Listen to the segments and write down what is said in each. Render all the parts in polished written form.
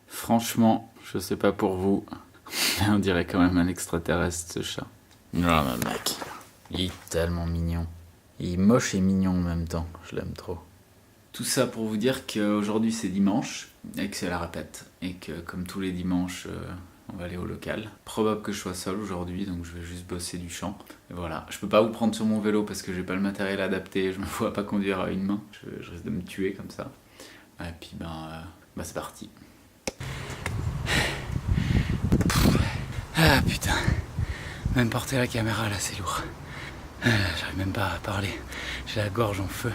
Franchement, je sais pas pour vous, mais on dirait quand même un extraterrestre ce chat. Non, mais mec, il est tellement mignon. Il est moche et mignon en même temps, je l'aime trop. Tout ça pour vous dire qu'aujourd'hui c'est dimanche et que c'est la répète. Et que comme tous les dimanches, on va aller au local. Probable que je sois seul aujourd'hui, donc je vais juste bosser du chant. Et voilà, je peux pas vous prendre sur mon vélo parce que j'ai pas le matériel adapté, je me vois pas conduire à une main. Je risque de me tuer comme ça. Et puis c'est parti. Ah putain, même porter la caméra là c'est lourd. J'arrive même pas à parler, j'ai la gorge en feu.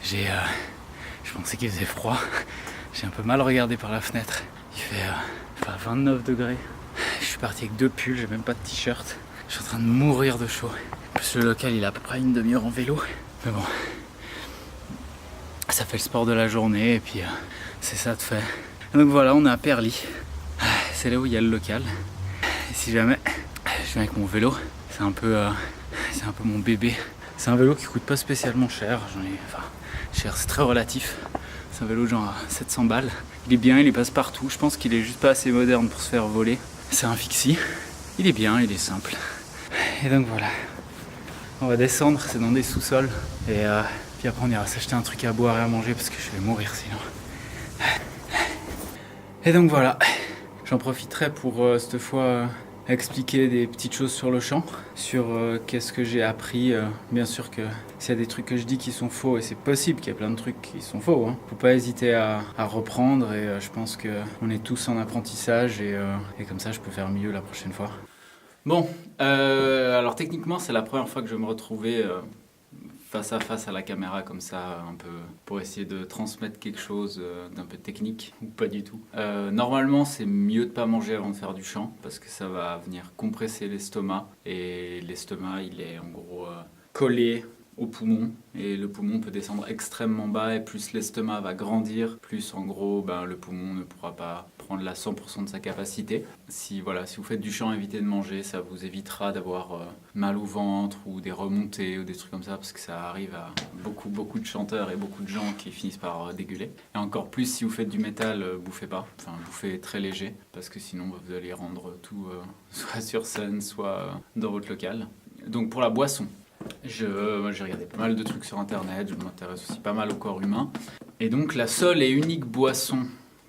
Je pensais qu'il faisait froid, j'ai un peu mal regardé par la fenêtre. Il fait 29 degrés. Je suis parti avec 2 pulls, j'ai même pas de t-shirt. Je suis en train de mourir de chaud. En plus le local il a à peu près une demi-heure en vélo. Mais bon, ça fait le sport de la journée et puis c'est ça de fait. Donc voilà, on est à Perly. C'est là où il y a le local. Et si jamais je viens avec mon vélo, c'est un peu mon bébé. C'est un vélo qui coûte pas spécialement cher. Cher, c'est très relatif. C'est un vélo genre à 700 balles. Il est bien, il passe partout. Je pense qu'il est juste pas assez moderne pour se faire voler. C'est un fixie. Il est bien, il est simple. Et donc voilà. On va descendre, c'est dans des sous-sols. Et puis après on ira s'acheter un truc à boire et à manger parce que je vais mourir sinon. Et donc voilà. J'en profiterai pour cette fois expliquer des petites choses sur le chant, sur qu'est-ce que j'ai appris. Bien sûr que s'il y a des trucs que je dis qui sont faux, et c'est possible qu'il y ait plein de trucs qui sont faux, faut pas hésiter à reprendre et je pense qu'on est tous en apprentissage et comme ça je peux faire mieux la prochaine fois. Bon, alors techniquement c'est la première fois que je vais me retrouver face à face à la caméra comme ça, un peu pour essayer de transmettre quelque chose d'un peu technique ou pas du tout. Normalement, c'est mieux de pas manger avant de faire du chant parce que ça va venir compresser l'estomac et l'estomac il est en gros collé au poumon et le poumon peut descendre extrêmement bas et plus l'estomac va grandir, plus en gros le poumon ne pourra pas prendre la 100% de sa capacité. Si vous faites du chant, évitez de manger, ça vous évitera d'avoir mal au ventre ou des remontées ou des trucs comme ça parce que ça arrive à beaucoup de chanteurs et beaucoup de gens qui finissent par dégueuler. Et encore plus si vous faites du métal, bouffez pas, bouffez très léger parce que sinon vous allez rendre tout soit sur scène, soit dans votre local. Donc pour la boisson, j'ai regardé pas mal de trucs sur internet, je m'intéresse aussi pas mal au corps humain. Et donc la seule et unique boisson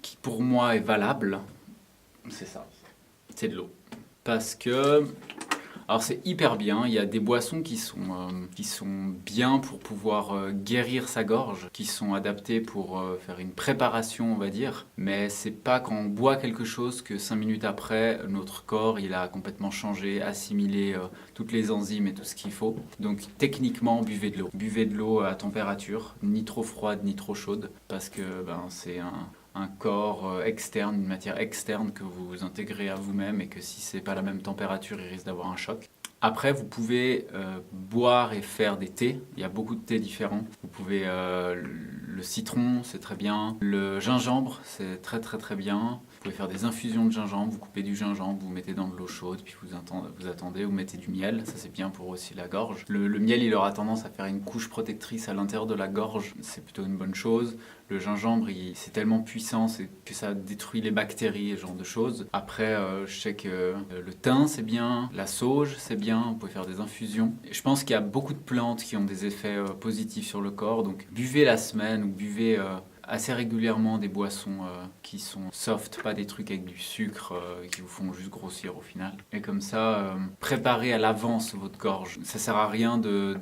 qui pour moi est valable, c'est ça, c'est de l'eau. Parce que, alors c'est hyper bien, il y a des boissons qui sont bien pour pouvoir guérir sa gorge, qui sont adaptées pour faire une préparation on va dire, mais c'est pas quand on boit quelque chose que 5 minutes après, notre corps il a complètement changé, assimilé toutes les enzymes et tout ce qu'il faut. Donc techniquement buvez de l'eau. Buvez de l'eau à température, ni trop froide ni trop chaude, parce que c'est un corps externe, une matière externe que vous intégrez à vous-même et que si c'est pas la même température, il risque d'avoir un choc. Après, vous pouvez boire et faire des thés. Il y a beaucoup de thés différents. Vous pouvez le citron, c'est très bien. Le gingembre, c'est très très très bien. Vous pouvez faire des infusions de gingembre. Vous coupez du gingembre, vous mettez dans de l'eau chaude, puis vous attendez, vous mettez du miel. Ça, c'est bien pour aussi la gorge. Le miel, il aura tendance à faire une couche protectrice à l'intérieur de la gorge. C'est plutôt une bonne chose. Le gingembre, c'est tellement puissant que ça détruit les bactéries et ce genre de choses. Après, je sais que le thym, c'est bien. La sauge, c'est bien. Vous pouvez faire des infusions. Et je pense qu'il y a beaucoup de plantes qui ont des effets positifs sur le corps. Donc, buvez la semaine ou buvez assez régulièrement des boissons qui sont soft, pas des trucs avec du sucre qui vous font juste grossir au final. Et comme ça, préparez à l'avance votre gorge. Ça sert à rien de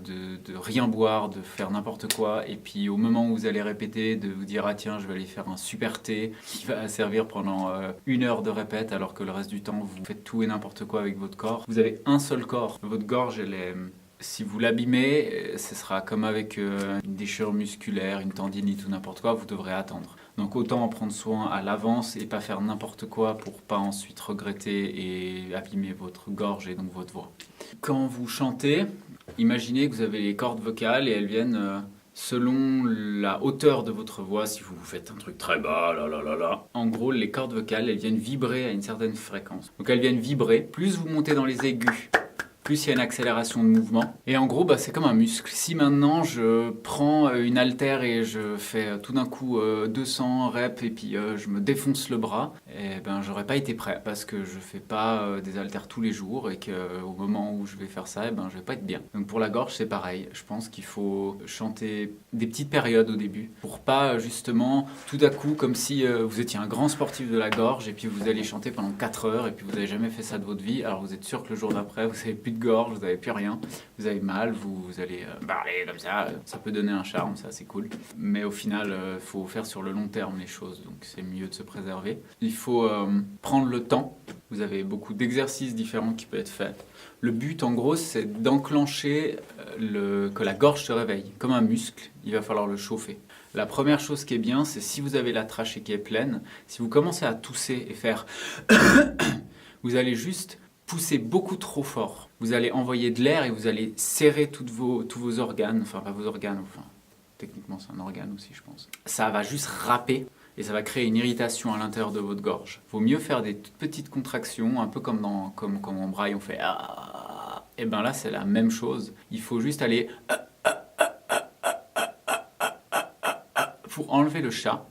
rien boire, de faire n'importe quoi, et puis au moment où vous allez répéter, de vous dire « Ah tiens, je vais aller faire un super thé qui va servir pendant 1 heure de répète, alors que le reste du temps, vous faites tout et n'importe quoi avec votre corps. » Vous avez un seul corps. Votre gorge, elle est... Si vous l'abîmez, ce sera comme avec une déchirure musculaire, une tendinite ou n'importe quoi, vous devrez attendre. Donc autant en prendre soin à l'avance et pas faire n'importe quoi pour pas ensuite regretter et abîmer votre gorge et donc votre voix. Quand vous chantez, imaginez que vous avez les cordes vocales et elles viennent selon la hauteur de votre voix. Si vous faites un truc très bas, en gros les cordes vocales elles viennent vibrer à une certaine fréquence. Donc elles viennent vibrer, plus vous montez dans les aigus, plus il y a une accélération de mouvement. Et en gros, c'est comme un muscle. Si maintenant je prends une haltère et je fais tout d'un coup 200 reps et puis je me défonce le bras, et j'aurais pas été prêt parce que je fais pas des haltères tous les jours et qu'au moment où je vais faire ça, je vais pas être bien. Donc pour la gorge, c'est pareil. Je pense qu'il faut chanter des petites périodes au début pour pas justement tout à coup comme si vous étiez un grand sportif de la gorge et puis vous allez chanter pendant 4 heures et puis vous avez jamais fait ça de votre vie. Alors vous êtes sûr que le jour d'après, vous avez plus de gorge, vous n'avez plus rien, vous avez mal, vous allez parler comme ça peut donner un charme, ça c'est cool. Mais au final, il faut faire sur le long terme les choses, donc c'est mieux de se préserver. Il faut prendre le temps, vous avez beaucoup d'exercices différents qui peuvent être faits. Le but en gros c'est d'enclencher que la gorge se réveille, comme un muscle, il va falloir le chauffer. La première chose qui est bien, c'est si vous avez la trachée qui est pleine, si vous commencez à tousser et faire vous allez juste pousser beaucoup trop fort. Vous allez envoyer de l'air et vous allez serrer tous vos organes, enfin pas vos organes, enfin techniquement c'est un organe aussi je pense. Ça va juste râper et ça va créer une irritation à l'intérieur de votre gorge. Vaut mieux faire des toutes petites contractions, un peu comme quand on braille, on fait ah. Et là c'est la même chose. Il faut juste aller pour enlever le chat.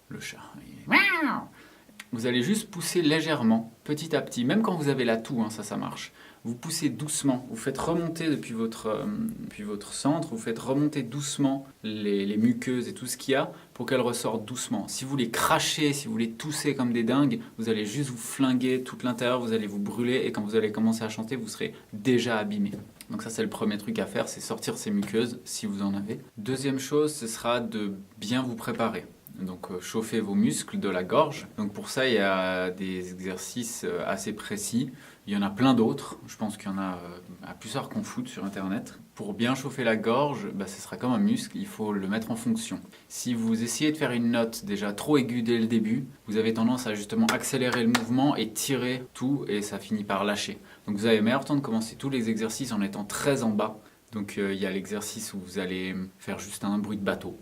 Vous allez juste pousser légèrement, petit à petit, même quand vous avez la toux, ça marche. Vous poussez doucement, vous faites remonter depuis votre centre, vous faites remonter doucement les muqueuses et tout ce qu'il y a pour qu'elles ressortent doucement. Si vous voulez cracher, si vous voulez tousser comme des dingues, vous allez juste vous flinguer tout l'intérieur, vous allez vous brûler et quand vous allez commencer à chanter, vous serez déjà abîmé. Donc ça c'est le premier truc à faire, c'est sortir ces muqueuses si vous en avez. Deuxième chose, ce sera de bien vous préparer. Donc chauffer vos muscles de la gorge. Donc pour ça, il y a des exercices assez précis. Il y en a plein d'autres. Je pense qu'il y en a à plus tard qu'on fout sur Internet. Pour bien chauffer la gorge, ce sera comme un muscle, il faut le mettre en fonction. Si vous essayez de faire une note déjà trop aiguë dès le début, vous avez tendance à justement accélérer le mouvement et tirer tout et ça finit par lâcher. Donc vous avez meilleur temps de commencer tous les exercices en étant très en bas. Donc il y a l'exercice où vous allez faire juste un bruit de bateau.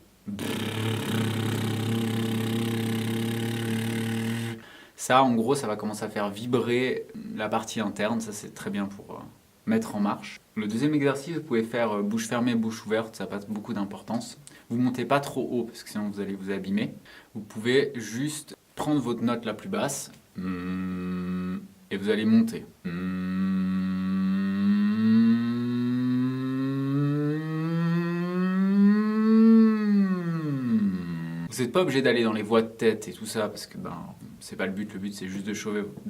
Ça, en gros, ça va commencer à faire vibrer la partie interne. Ça, c'est très bien pour mettre en marche. Le deuxième exercice, vous pouvez faire bouche fermée, bouche ouverte. Ça n'a pas beaucoup d'importance. Vous ne montez pas trop haut, parce que sinon vous allez vous abîmer. Vous pouvez juste prendre votre note la plus basse et vous allez monter. Vous n'êtes pas obligé d'aller dans les voix de tête et tout ça, parce que c'est pas le but c'est juste de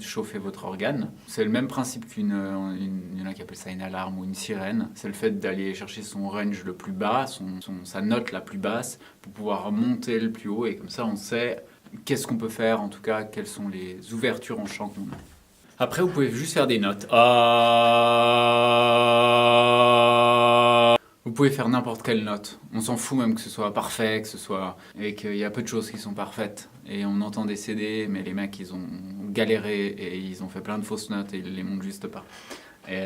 chauffer votre organe. C'est le même principe il y en a qui appellent ça une alarme ou une sirène. C'est le fait d'aller chercher son range le plus bas, sa note la plus basse, pour pouvoir monter le plus haut, et comme ça on sait qu'est-ce qu'on peut faire, en tout cas quelles sont les ouvertures en chant qu'on a. Après vous pouvez juste faire des notes. Vous pouvez faire n'importe quelle note. On s'en fout même que ce soit parfait, et qu'il y a peu de choses qui sont parfaites. Et on entend des CD, mais les mecs ils ont galéré et ils ont fait plein de fausses notes et ils les montent juste pas. Et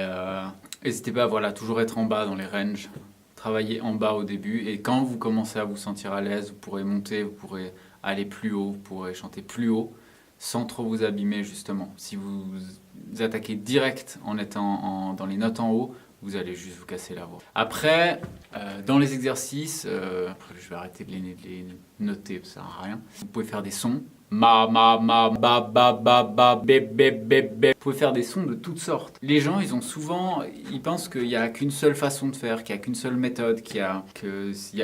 n'hésitez pas à toujours être en bas dans les ranges. Travaillez en bas au début et quand vous commencez à vous sentir à l'aise, vous pourrez monter, vous pourrez aller plus haut, vous pourrez chanter plus haut sans trop vous abîmer justement. Si vous attaquez direct en étant dans les notes en haut, vous allez juste vous casser la voix. Après, dans les exercices, après je vais arrêter de les noter, ça sert à rien. Vous pouvez faire des sons. Ma, ba, ba, bé, bé, bé, bé. Vous pouvez faire des sons de toutes sortes. Les gens, ils pensent qu'il n'y a qu'une seule façon de faire, qu'il n'y a qu'une seule méthode, qu'il y a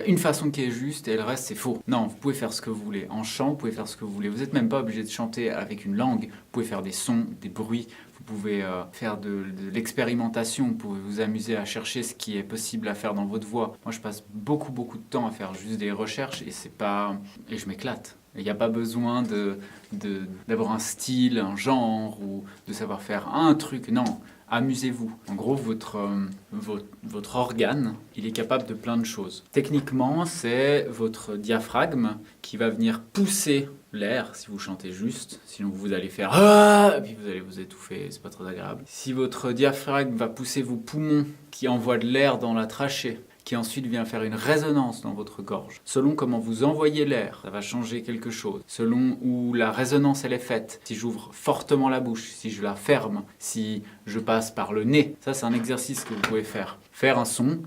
une façon qui est juste et le reste c'est faux. Non, vous pouvez faire ce que vous voulez. En chant, vous pouvez faire ce que vous voulez. Vous n'êtes même pas obligé de chanter avec une langue. Vous pouvez faire des sons, des bruits. Vous pouvez faire de l'expérimentation, vous pouvez vous amuser à chercher ce qui est possible à faire dans votre voix. Moi, je passe beaucoup de temps à faire juste des recherches et je m'éclate. Il n'y a pas besoin d'avoir un style, un genre ou de savoir faire un truc. Non, amusez-vous. En gros, votre organe, il est capable de plein de choses. Techniquement, c'est votre diaphragme qui va venir pousser l'air si vous chantez juste. Sinon, vous allez faire ah et puis vous allez vous étouffer. C'est pas très agréable. Si votre diaphragme va pousser vos poumons qui envoient de l'air dans la trachée, qui ensuite vient faire une résonance dans votre gorge. Selon comment vous envoyez l'air, ça va changer quelque chose. Selon où la résonance elle est faite, si j'ouvre fortement la bouche, si je la ferme, si je passe par le nez, ça c'est un exercice que vous pouvez faire. Faire un son.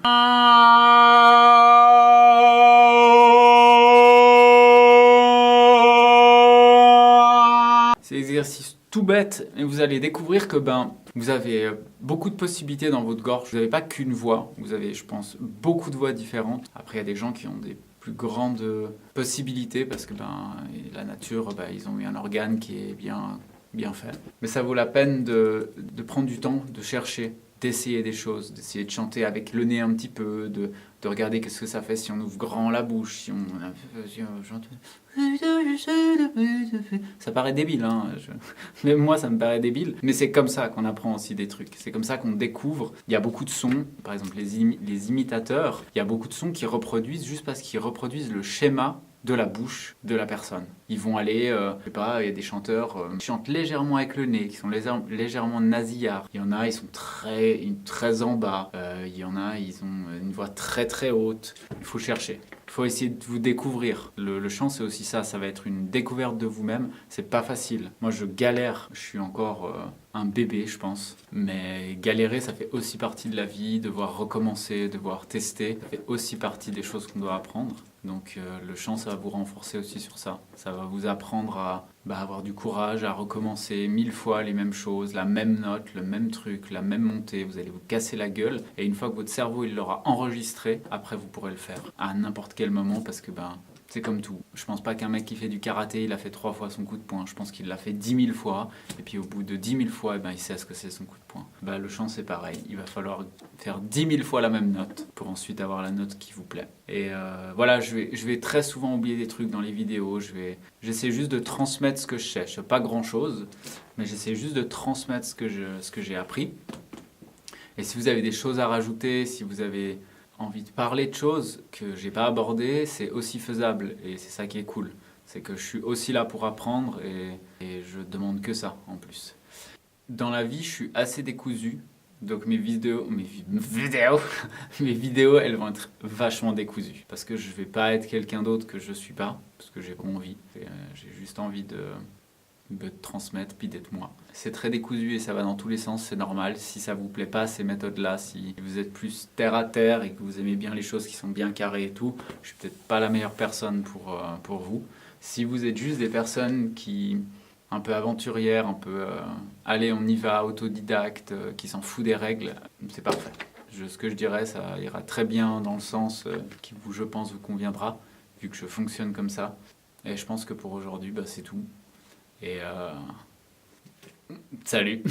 C'est un exercice tout bête, mais vous allez découvrir que vous avez beaucoup de possibilités dans votre gorge. Vous n'avez pas qu'une voix, vous avez, je pense, beaucoup de voix différentes. Après, il y a des gens qui ont des plus grandes possibilités parce que la nature, ils ont eu un organe qui est bien fait. Mais ça vaut la peine de prendre du temps, de chercher, d'essayer des choses, d'essayer de chanter avec le nez un petit peu, de regarder qu'est-ce que ça fait si on ouvre grand la bouche, si on chante. Ça paraît débile, hein. Même moi ça me paraît débile, mais c'est comme ça qu'on apprend aussi des trucs, c'est comme ça qu'on découvre. Il y a beaucoup de sons, par exemple les imitateurs, il y a beaucoup de sons qui reproduisent juste parce qu'ils reproduisent le schéma de la bouche de la personne. Ils vont aller, je sais pas, il y a des chanteurs qui chantent légèrement avec le nez, qui sont légèrement nasillards. Il y en a, ils sont très en bas. Il y en a, ils ont une voix très très haute. Il faut chercher. Il faut essayer de vous découvrir. Le chant, c'est aussi ça. Ça va être une découverte de vous-même. C'est pas facile. Moi, je galère. Je suis encore un bébé, je pense. Mais galérer, ça fait aussi partie de la vie. Devoir recommencer, devoir tester. Ça fait aussi partie des choses qu'on doit apprendre. Donc le chant, ça va vous renforcer aussi sur ça. Ça va vous apprendre à avoir du courage, à recommencer 1000 fois les mêmes choses, la même note, le même truc, la même montée. Vous allez vous casser la gueule. Et une fois que votre cerveau il l'aura enregistré, après vous pourrez le faire à n'importe quel moment parce que c'est comme tout. Je pense pas qu'un mec qui fait du karaté, il a fait 3 fois son coup de poing. Je pense qu'il l'a fait 10 000 fois. Et puis au bout de 10 000 fois, il sait ce que c'est son coup de poing. Le chant, c'est pareil. Il va falloir faire 10 000 fois la même note pour ensuite avoir la note qui vous plaît. Et voilà, je vais très souvent oublier des trucs dans les vidéos. J'essaie juste de transmettre ce que je sais. Je sais pas grand-chose, mais j'essaie juste de transmettre ce que j'ai appris. Et si vous avez des choses à rajouter, si vous avez envie de parler de choses que j'ai pas abordées, c'est aussi faisable et c'est ça qui est cool. C'est que je suis aussi là pour apprendre et je demande que ça en plus. Dans la vie, je suis assez décousu, donc mes vidéos, elles vont être vachement décousues parce que je vais pas être quelqu'un d'autre que je suis pas, parce que j'ai pas envie. J'ai juste envie de transmettre puis d'être moi. C'est très décousu et ça va dans tous les sens, c'est normal. Si ça vous plaît pas ces méthodes-là, si vous êtes plus terre à terre et que vous aimez bien les choses qui sont bien carrées et tout, je suis peut-être pas la meilleure personne pour vous. Si vous êtes juste des personnes qui un peu aventurières, un peu allez on y va, autodidacte, qui s'en fout des règles, c'est parfait. Ce que je dirais, ça ira très bien dans le sens qui je pense vous conviendra, vu que je fonctionne comme ça. Et je pense que pour aujourd'hui, c'est tout. Et salut.